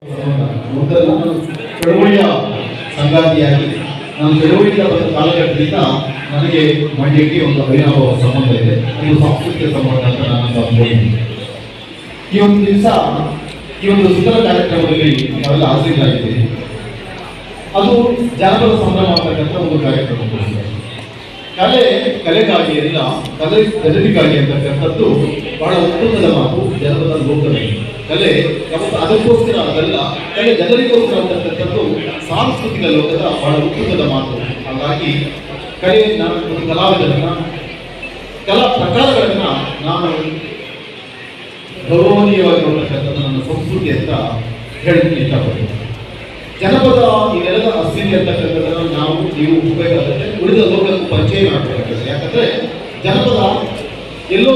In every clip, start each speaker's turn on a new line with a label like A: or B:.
A: ಒಂದಲ್ಲ ಚಳುವಳಿಯ ಸಂಗಾತಿಯಾಗಿ ನಾನು ಚಳುವಳಿಯ ಕಾಲಘಟ್ಟದಿಂದ ನನಗೆ ಮಂಡ್ಯಕ್ಕೆ ಒಂದು ಅವಿನಾಭಾವ ಸಂಬಂಧ ಇದೆ. ಇದು ಸಾಂಸ್ಕೃತಿಕ ಸಂಬಂಧ ಅಂತ ನಾನು ಅಂದ್ಕೊಂಡಿದ್ದೀನಿ. ಈ ಒಂದು ದಿವಸ ಈ ಒಂದು ಸುಂದರ ಕಾರ್ಯಕ್ರಮದಲ್ಲಿ ನಾವೆಲ್ಲ ಹಾಜರಿದ್ದಾಗಿದ್ದೀವಿ. ಅದು ಜಾನಪದ ಸಂಭ್ರಮ ಅಂತಕ್ಕಂಥ ಒಂದು ಕಾರ್ಯಕ್ರಮ. ಕಲೆಗಾಗಿ ಎಲ್ಲ ಜನರಿಗಾಗಿ ಅಂತಕ್ಕಂಥದ್ದು ಬಹಳ ಉತ್ತಮದ ಮಾತು. ಜನಪದ ಲೋಕದಲ್ಲಿ ಕಲೆ ಅದಕ್ಕೋಸ್ಕರ ಅದಲ್ಲ, ಕಲೆ ಜನರಿಗೋಸ್ಕರ ಅಂತಕ್ಕಂಥದ್ದು ಸಾಂಸ್ಕೃತಿಕ ಲೋಕದ ಬಹಳ ಉತ್ತಮದ ಮಾತು. ಹಾಗಾಗಿ ಕಲೆಯನ್ನ ಒಂದು ಕಲಾವಿದರನ್ನ ಕಲಾ ಪ್ರಕಾರಗಳನ್ನ ನಾನು ಗೌರವನೀಯವಾಗಿ ನೋಡ್ತಕ್ಕಂಥದ್ದು ನನ್ನ ಸಂಸ್ಕೃತಿ ಅಂತ ಹೇಳಕ್ಕೆ ಇಷ್ಟಪಡ್ತೀನಿ. ಜನಪದ ಈ ನೆಲದ ಅಸ್ತಿತ್ವ ಅಂತಕ್ಕಂಥದ್ದನ್ನು ನಾವು ನೀವು ಉಪಯೋಗ ಉಳಿದ ಲೋಕಕ್ಕೂ ಪರಿಚಯ ಮಾಡಬೇಕಾಗ್ತದೆ. ಯಾಕಂದ್ರೆ ಜನಪದ ಎಲ್ಲೋ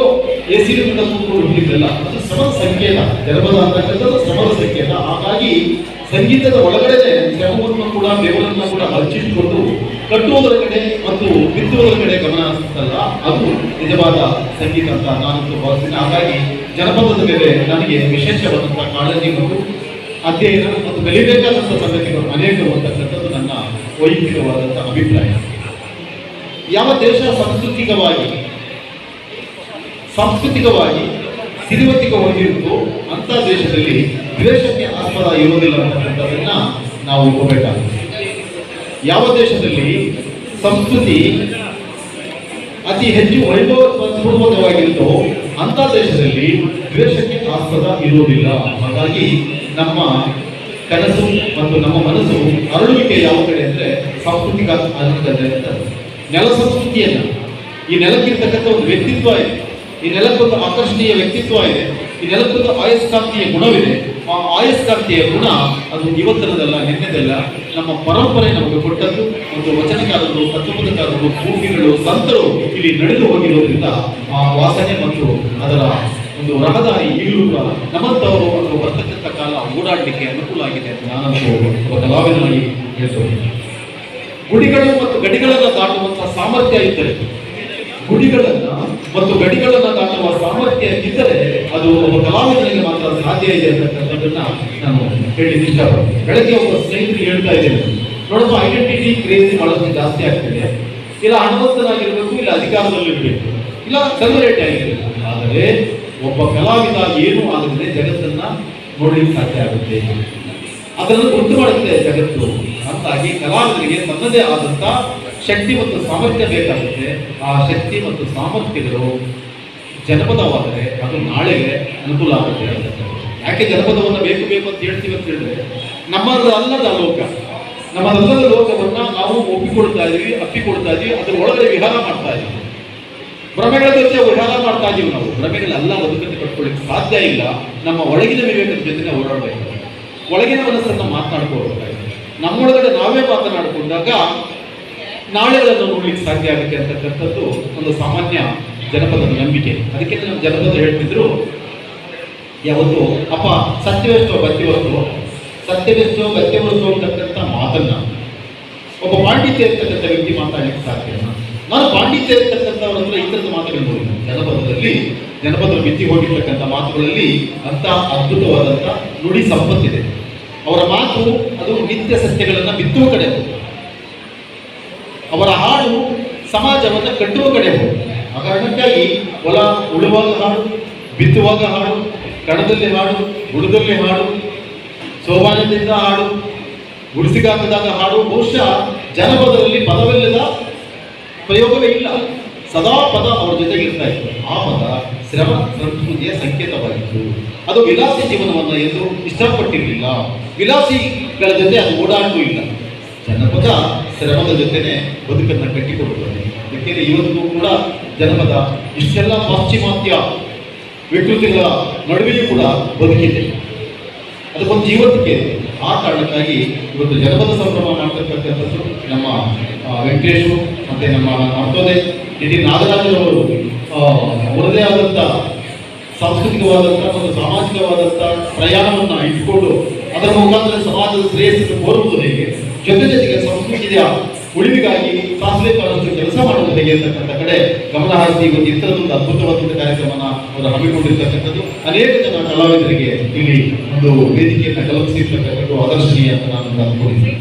A: ಎಸಿರಿಂದ ಕೂತ್ಕೊಂಡು ಹುಟ್ಟಿದ್ದಲ್ಲ, ಅದು ಶ್ರಮದ ಸಂಕೇತ. ಜನಪದ ಅಂತಕ್ಕಂಥದ್ದು ಶ್ರಮದ ಸಂಕೇತ. ಹಾಗಾಗಿ ಸಂಗೀತದ ಒಳಗಡೆ ಶ್ರಮವನ್ನು ಕೂಡ ಬೆವರನ್ನು ಕೂಡ ಹಚ್ಚಿಟ್ಟುಕೊಂಡು ಕಟ್ಟುವುದರ ಕಡೆ ಮತ್ತು ಬಿತ್ತುವುದರ ಕಡೆ ಗಮನ ಹರಿಸುತ್ತಲ್ಲ, ಅದು ನಿಜವಾದ ಸಂಗೀತ ಅಂತ ನಾನು ಭಾವಿಸ್ತೇನೆ. ಹಾಗಾಗಿ ಜನಪದದ ಮೇಲೆ ನನಗೆ ವಿಶೇಷವಾದಂತಹ ಕಾಳಜಿ ಮತ್ತು ಅಧ್ಯಯನ ಮತ್ತು ಬೆಳಿಬೇಕಾದಂಥ ಸಂಗತಿಗಳು ಅನೇಕರು ಅಂತಕ್ಕಂಥದ್ದು ನನ್ನ ವೈಯಕ್ತಿಕವಾದಂಥ ಅಭಿಪ್ರಾಯ. ಯಾವ ದೇಶ ಸಾಂಸ್ಕೃತಿಕವಾಗಿ ಸಿರಿವಂತಿಕವಾಗಿರುತ್ತೋ ಅಂಥ ದೇಶದಲ್ಲಿ ದ್ವೇಷಕ್ಕೆ ಆಸ್ಪದ ಇರುವುದಿಲ್ಲ ಅಂತಕ್ಕಂಥದ್ದನ್ನ ನಾವು ಒಪ್ಪಬೇಕಾಗುತ್ತೆ. ಯಾವ ದೇಶದಲ್ಲಿ ಸಂಸ್ಕೃತಿ ಅತಿ ಹೆಚ್ಚು ವೈಭವಪೂರ್ವಕವಾಗಿರುತ್ತೋ ಅಂಥ ದೇಶದಲ್ಲಿ ದ್ವೇಷಕ್ಕೆ ಆಸ್ಪದ ಇರುವುದಿಲ್ಲ. ಹಾಗಾಗಿ ನಮ್ಮ ಕನಸು ಮತ್ತು ನಮ್ಮ ಮನಸ್ಸು ಅರಳುವಿಕೆ ಯಾವ ಕಡೆ ಅಂದರೆ ಸಾಂಸ್ಕೃತಿಕ ಆನಂದದಲ್ಲಿ ಇರ್ತದೆ. ನೆಲ ಸಂಸ್ಕೃತಿಯನ್ನ, ಈ ನೆಲಕ್ಕಿರ್ತಕ್ಕಂಥ ಒಂದು ವ್ಯಕ್ತಿತ್ವ ಇದೆ, ಈ ನೆಲಕ್ಕೊಂದು ಆಕರ್ಷಣೀಯ ವ್ಯಕ್ತಿತ್ವ ಇದೆ, ಈ ನೆಲಕ್ಕೊಂದು ಆಯಸ್ಕಾಂತೀಯ ಗುಣವಿದೆ. ಆ ಆಯಸ್ಕಾಂತೀಯ ಗುಣ ಅದು ಇವತ್ತರದಲ್ಲ, ನಿನ್ನೆದಲ್ಲ, ನಮ್ಮ ಪರಂಪರೆ ನಮಗೆ ಕೊಟ್ಟದ್ದು. ಒಂದು ವಚನಕಾರರು, ತತ್ವಪದಕಾರರು, ಸೂಫಿಗಳು, ಸಂತರು ಇಲ್ಲಿ ನಡೆದು ಹೋಗಿರೋದ್ರಿಂದ ಆ ವಾಸನೆ ಮತ್ತು ಅದರ ಒಂದು ರಹದಾರಿ ಈಗಲೂ ಕೂಡ ನಮ್ಮಂಥವರು ಅಥವಾ ಬರ್ತಕ್ಕಂಥ ಕಾಲ ಓಡಾಡಲಿಕ್ಕೆ ಅನುಕೂಲ ಆಗಿದೆ ಅಂತ ನಾನಂತೂ ಒಬ್ಬ ಕಲಾವಿದನಾಗಿ ಹೇಳ್ತೇನೆ. ಗುಡಿಗಳು ಮತ್ತು ಗಡಿಗಳನ್ನು ದಾಟುವಂತಹ ಸಾಮರ್ಥ್ಯ ಇದ್ದರೆ, ಗುಡಿಗಳನ್ನ ಮತ್ತು ಗಡಿಗಳನ್ನ ದಾಟುವ ಸಾಮರ್ಥ್ಯ ಇದ್ದರೆ ಅದು ಒಬ್ಬ ಕಲಾವಿದನಿಗೆ ಮಾತ್ರ ಸಾಧ್ಯ ಇದೆ ಅಂತಕ್ಕಂಥದ್ದನ್ನ ನಾನು ಹೇಳಿ ಇಷ್ಟಪಡ್ತೀನಿ. ಬೆಳಗ್ಗೆ ಒಬ್ಬ ಸ್ನೇಹಿತರಿಗೆ ಹೇಳ್ತಾ ಇದ್ದೇನೆ, ನೋಡಪ್ಪ, ಐಡೆಂಟಿಟಿ ಕ್ರೇಜಿ ಬಹಳಷ್ಟು ಜಾಸ್ತಿ ಆಗ್ತಿದೆ. ಇಲ್ಲ ಹಣವಂತನಾಗಿರ್ಬೇಕು, ಇಲ್ಲ ಅಧಿಕಾರದಲ್ಲಿರ್ಬೇಕು, ಇಲ್ಲ ಸೆಲೆಬ್ರಿಟಿ ಆಗಿರ್ಬೇಕು. ಆದರೆ ಒಬ್ಬ ಕಲಾವಿದ ಏನು ಆಗದೆ ಜಗತ್ತನ್ನ ನೋಡ್ಲಿಕ್ಕೆ ಸಾಧ್ಯ ಆಗುತ್ತೆ, ಅದನ್ನು ಗುರುತು ಮಾಡುತ್ತೆ ಜಗತ್ತು. ಅಂತಾಗಿ ಕಲಾವಿದರಿಗೆ ತನ್ನದೇ ಆದಂತ ಶಕ್ತಿ ಮತ್ತು ಸಾಮರ್ಥ್ಯ ಬೇಕಾಗುತ್ತೆ. ಆ ಶಕ್ತಿ ಮತ್ತು ಸಾಮರ್ಥ್ಯಗಳು ಜನಪದವಾದರೆ ಅದು ನಾಳೆಗೆ ಅನುಕೂಲ ಆಗುತ್ತೆ. ಯಾಕೆ ಜನಪದವನ್ನು ಬೇಕು ಅಂತ ಹೇಳ್ತೀವಿ ಅಂತ ಹೇಳಿದ್ರೆ, ನಮ್ಮದಲ್ಲದ ಲೋಕ, ನಮ್ಮದಲ್ಲದ ಲೋಕವನ್ನ ನಾವು ಒಪ್ಪಿಕೊಡ್ತಾ ಇದೀವಿ, ಅಪ್ಪಿಕೊಡ್ತಾ ಇದೀವಿ, ಅದ್ರ ಒಳಗಡೆ ವಿಹಾರ ಮಾಡ್ತಾ ಇದೀವಿ. ಭ್ರಮೆಗಳ ಜೊತೆ ವಿಹಾರ ಮಾಡ್ತಾ ಇದೀವಿ. ನಾವು ಭ್ರಮೆಗಳೆಲ್ಲ ಬದುಕನ್ನು ಕಟ್ಕೊಳ್ಳಿಕ್ಕೆ ಸಾಧ್ಯ ಇಲ್ಲ. ನಮ್ಮ ಒಳಗಿನ ವಿವೇಕದ ಜೊತೆ ಓಡಾಡಬೇಕು, ಒಳಗಿನ ಮನಸ್ಸನ್ನು ಮಾತನಾಡ್ಕೋಬೇಕಾಗಿದೆ. ನಮ್ಮೊಳಗಡೆ ನಾವೇ ಮಾತನಾಡಿಕೊಂಡಾಗ ನಾಳೆಗಳನ್ನು ನೋಡ್ಲಿಕ್ಕೆ ಸಾಧ್ಯ ಆಗುತ್ತೆ ಅಂತಕ್ಕಂಥದ್ದು ಒಂದು ಸಾಮಾನ್ಯ ಜನಪದದ ನಂಬಿಕೆ. ಅದಕ್ಕೆ ನಮ್ಮ ಜನಪದ ಹೇಳ್ತಿದ್ರು ಯಾವತ್ತು, ಅಪ್ಪ ಸತ್ಯವೆಷ್ಟೋ ಗತ್ಯವಸ್ತು, ಸತ್ಯವೆಷ್ಟೋ ಗತ್ಯವಸ್ತು ಅಂತಕ್ಕಂಥ ಮಾತನ್ನ ಒಬ್ಬ ಪಾಂಡಿತ್ಯ ಇರ್ತಕ್ಕಂಥ ವ್ಯಕ್ತಿ ಮಾತಾಡ್ಲಿಕ್ಕೆ ಸಾಧ್ಯ. ನಾನು ಪಾಂಡಿತ್ಯ ಇರ್ತಕ್ಕಂಥವ್ರ ಹತ್ರ ಈ ಥರದ ಮಾತುಗಳು ನೋಡಿಲ್ಲ. ಜನಪದ ಬಿತ್ತಿ ಹೋಗಿರ್ತಕ್ಕಂಥ ಮಾತುಗಳಲ್ಲಿ ಅಂತ ಅದ್ಭುತವಾದಂಥ ನುಡಿ ಸಂಪತ್ತಿದೆ. ಅವರ ಮಾತು ಅದು ನಿತ್ಯ ಸತ್ಯಗಳನ್ನು ಬಿತ್ತುವ ಕಡೆ ಹೋಗುತ್ತೆ. ಅವರ ಹಾಡು ಸಮಾಜವನ್ನು ಕಟ್ಟುವ ಕಡೆ ಹೋಗುತ್ತೆ. ಆ ಕಾರಣಕ್ಕಾಗಿ ಹೊಲ ಉಳುವಾಗ ಹಾಡು, ಬಿತ್ತುವಾಗ ಹಾಡು, ಕಣದಲ್ಲಿ ಹಾಡು, ಗುಡದಲ್ಲಿ ಹಾಡು, ಸೋಪಾನದಿಂದ ಹಾಡು, ಗುಡಿಸಿಗಾಕದಾಗ ಹಾಡು. ಬಹುಶಃ ಜನಪದರಲ್ಲಿ ಪದವಿಲ್ಲದ ಪ್ರಯೋಗವೇ ಇಲ್ಲ. ಸದಾ ಪದ ಅವರ ಜೊತೆಗೆ ಇರ್ತಾ ಇತ್ತು. ಆ ಪದ ಶ್ರಮ ಸಂಸ್ಕೃತಿಯ ಸಂಕೇತವಾಗಿತ್ತು. ಅದು ವಿಲಾಸಿ ಜೀವನವನ್ನು ಎಂದು ಇಷ್ಟಪಟ್ಟಿರಲಿಲ್ಲ. ವಿಲಾಸಿಗಳ ಜೊತೆ ಅದು ಓಡಾಟವೂ ಇಲ್ಲ. ಜನಪದ ಶ್ರಮದ ಜೊತೆನೆ ಬದುಕನ್ನು ಕಟ್ಟಿಕೊಡುತ್ತದೆ. ಯಾಕೆಂದರೆ ಇವತ್ತು ಕೂಡ ಜನಪದ ಇಷ್ಟೆಲ್ಲ ಪಾಶ್ಚಿಮಾತ್ಯ ವಿಕೃತಿಗಳ ನಡುವೆಯೂ ಕೂಡ ಬದುಕಿದೆ, ಅದಕ್ಕೊಂದು ಜೀವಂತಿಕೆ ಇದೆ. ಆ ಕಾರಣಕ್ಕಾಗಿ ಇವತ್ತು ಜನಪದ ಸಂಭ್ರಮ ಮಾಡ್ತಕ್ಕಂಥದ್ದು ನಮ್ಮ ವೆಂಕಟೇಶು ಮತ್ತು ನಮ್ಮ ಅರ್ಥೋದೆ ಡಿ ನಾಗರಾಜರವರು ಅವರದೇ ಆದಂಥ ಸಾಂಸ್ಕೃತಿಕವಾದಂಥ ಮತ್ತು ಸಾಮಾಜಿಕವಾದಂಥ ಪ್ರಯಾಣವನ್ನು ಇಟ್ಕೊಂಡು ಅದರ ಮುಖಾಂತರ ಸಮಾಜದ ಶ್ರೇಯಸ್ಸನ್ನು ಕೋರುವುದು ಹೇಗೆ, ಜೊತೆಗೆ ಸಂಸ್ಕೃತಿಯ ಉಳಿವಿಗಾಗಿ ಸಾಸಿವೆ ಕಾಳಷ್ಟು ಕೆಲಸ ಮಾಡುವುದು ಹೇಗೆ ಅಂತಕ್ಕಂಥ ಕಡೆ ಗಮನ ಹರಿಸಿ ಇವತ್ತು ಇಂಥದ್ದೊಂದು ಅದ್ಭುತವಾದಂಥ ಕಾರ್ಯಕ್ರಮನ ಅವರು ಹಮ್ಮಿಕೊಂಡಿರ್ತಕ್ಕಂಥದ್ದು ಅನೇಕ ಜನ ಕಲಾವಿದರಿಗೆ ಇಲ್ಲಿ ಒಂದು ವೇದಿಕೆಯನ್ನು ಕಲ್ಪಿಸಿರ್ತಕ್ಕಂಥದ್ದು ಆದರ್ಶನೀಯ ಅಂತ ನಾನು ಅಂದ್ಕೊಂಡಿದ್ದೀನಿ.